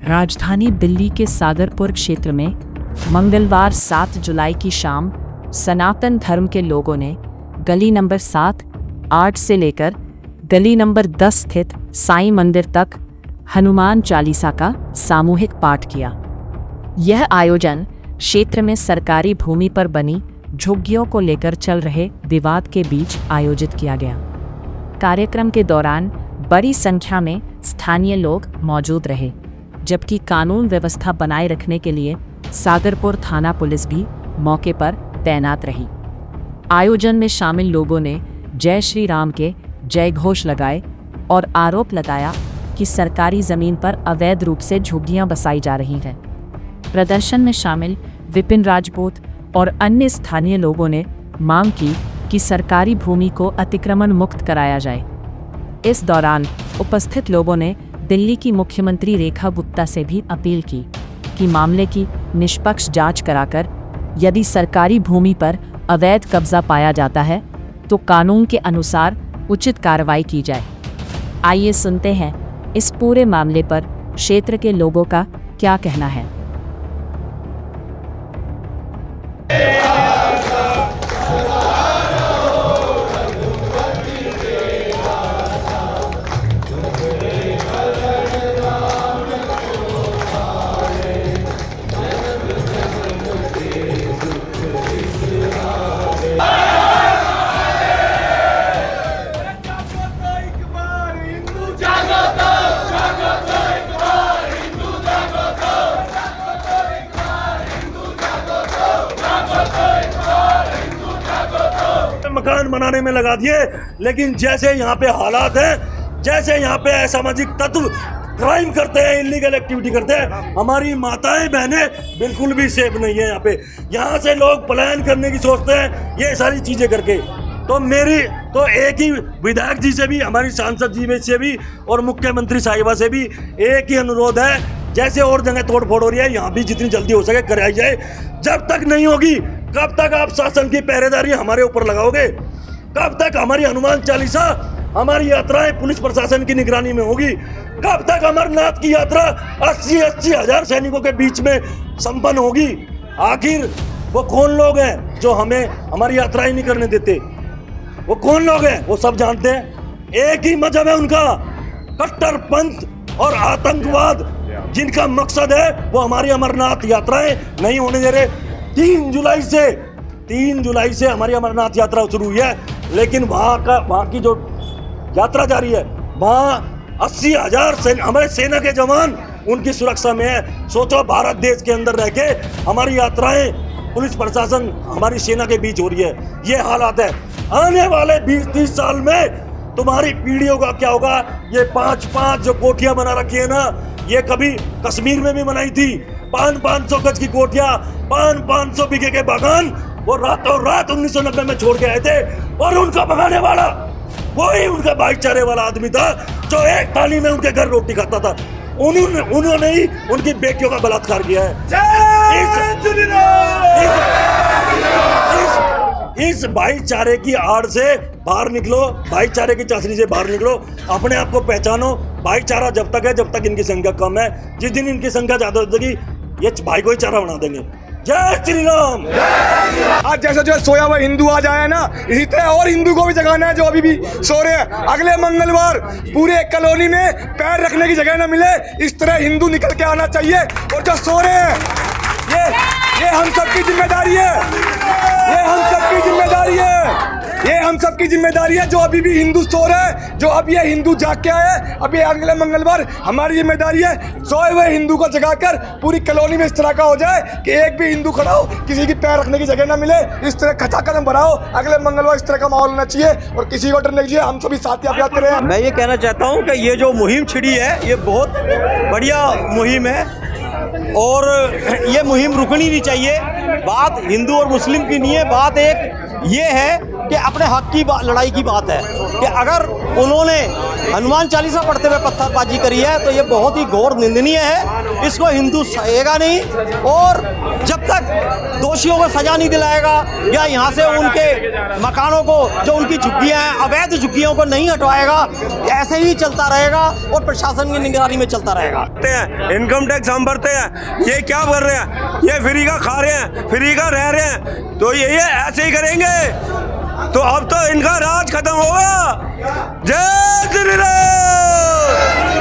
राजधानी दिल्ली के सागरपुर क्षेत्र में मंगलवार 7 जुलाई की शाम सनातन धर्म के लोगों ने गली नंबर 7, 8 से लेकर गली नंबर 10 स्थित साईं मंदिर तक हनुमान चालीसा का सामूहिक पाठ किया। यह आयोजन क्षेत्र में सरकारी भूमि पर बनी झुग्गियों को लेकर चल रहे विवाद के बीच आयोजित किया गया। कार्यक्रम के दौरान बड़ी संख्या में स्थानीय लोग मौजूद रहे, जबकि कानून व्यवस्था बनाए रखने के लिए सागरपुर थाना पुलिस भी मौके पर तैनात रही। आयोजन में शामिल लोगों ने जय श्री राम के जय घोष लगाए और आरोप लगाया कि सरकारी जमीन पर अवैध रूप से झुग्गियां बसाई जा रही हैं। प्रदर्शन में शामिल विपिन राजपूत और अन्य स्थानीय लोगों ने मांग की कि सरकारी भूमि को अतिक्रमण मुक्त कराया जाए। इस दौरान उपस्थित लोगों ने दिल्ली की मुख्यमंत्री रेखा गुप्ता से भी अपील की कि मामले की निष्पक्ष जांच कराकर यदि सरकारी भूमि पर अवैध कब्जा पाया जाता है तो कानून के अनुसार उचित कार्रवाई की जाए। आइए सुनते हैं इस पूरे मामले पर क्षेत्र के लोगों का क्या कहना है। मकान बनाने में लगा दिए, लेकिन जैसे यहाँ पे हालात हैं, जैसे यहाँ पे असामाजिक तत्व क्राइम करते हैं, इलीगल एक्टिविटी करते हैं, हमारी माताएं बहनें बिल्कुल भी सेफ नहीं है। यहाँ से लोग पलायन करने की सोचते हैं ये सारी चीजें करके। तो मेरी तो एक ही विधायक जी से भी, हमारी सांसद जी से भी और मुख्यमंत्री साहिबा से भी एक ही अनुरोध है, जैसे और जगह तोड़ फोड़ हो रही है यहाँ भी जितनी जल्दी हो सके कराई जाए। जब तक नहीं होगी कब तक आप शासन की पहरेदारी हमारे ऊपर लगाओगे? कब तक हमारी हनुमान चालीसा, हमारी यात्राएं पुलिस प्रशासन की निगरानी में होगी? कब तक अमरनाथ की यात्रा 80-80 हजार सैनिकों के बीच में संपन्न होगी? आखिर वो कौन लोग हैं जो हमें हमारी यात्राएं नहीं करने देते? वो कौन लोग हैं? वो सब जानते हैं। एक ही मजहब है उनका, कट्टरपंथ और आतंकवाद, जिनका मकसद है वो हमारी अमरनाथ यात्राएं नहीं होने दे रहे। 3 जुलाई से हमारी अमरनाथ यात्रा शुरू हुई है, लेकिन वहाँ की जो यात्रा जारी है, वहाँ 80 हजार हमारे सेना के जवान उनकी सुरक्षा में है। सोचो, भारत देश के अंदर रह के हमारी यात्राएं पुलिस प्रशासन हमारी सेना के बीच हो रही है। ये हालात है। आने वाले 20-30 साल में तुम्हारी पीढ़ियों का क्या होगा? ये 5-5 जो कोठियां बना रखी है ना, ये कभी कश्मीर में भी बनाई थी। 500 गज की कोठियां, 500 बीघे के बागान, वो रातों रात 1990 में छोड़ के आए थे। और उनका भगाने वाला वही उनका भाईचारे वाला आदमी था जो एक थाली में उनके घर रोटी खाता था। उन्होंने ही उनकी बेटियों का बलात्कार किया है। इस भाईचारे की आड़ से बाहर निकलो, भाईचारे की चाशनी से बाहर निकलो, अपने आप को पहचानो। भाईचारा जब तक है, जब तक इनकी संख्या कम है। जिस दिन इनकी संख्या ज्यादा हो जाएगी, ये भाई को ही चारा बना देंगे। जय श्री राम। आज जैसे जो सोया हुआ हिंदू आ जाए ना, इसी तरह और हिंदू को भी जगाना है जो अभी भी सो रहे हैं। अगले मंगलवार पूरे कॉलोनी में पैर रखने की जगह न मिले, इस तरह हिंदू निकल के आना चाहिए। और जो सो रहे हैं, ये हम सबकी जिम्मेदारी है। ये हम सबकी जिम्मेदारी है। ये हम सबकी जिम्मेदारी है जो अभी भी हिंदू सो रहे हैं, जो अब ये हिंदू जाग के आए। अभी अगले मंगलवार हमारी जिम्मेदारी है सोए हुए हिंदू को जगाकर पूरी कॉलोनी में इस तरह का हो जाए कि एक भी हिंदू खड़ा हो, किसी की पैर रखने की जगह ना मिले। इस तरह खचाखच बढ़ाओ। अगले मंगलवार इस तरह का माहौल होना चाहिए और किसी को डर नहीं चाहिए। हम सभी साथी अभ्यास करें। मैं ये कहना चाहता हूँ कि ये जो मुहिम छिड़ी है, ये बहुत बढ़िया मुहिम है और ये मुहिम रुकनी नहीं चाहिए। बात हिंदू और मुस्लिम की नहीं है, बात एक ये है कि अपने हक की लड़ाई की बात है कि अगर उन्होंने हनुमान चालीसा पढ़ते हुए पत्थरबाजी करी है, तो ये बहुत ही घोर निंदनीय है। इसको हिंदू सहेगा नहीं, और जब तक दोषियों को सजा नहीं दिलाएगा या यहाँ से उनके मकानों को, जो उनकी झुग्गियाँ हैं, अवैध झुग्गियों को नहीं हटवाएगा, ऐसे ही चलता रहेगा और प्रशासन की निगरानी में चलता रहेगा। इनकम टैक्स हम भरते हैं, ये क्या कर रहे हैं? ये फ्री का खा रहे हैं, फ्री का रह रहे हैं, तो ये ऐसे ही करेंगे तो अब तो इनका राज खत्म होगा। जय श्री राम।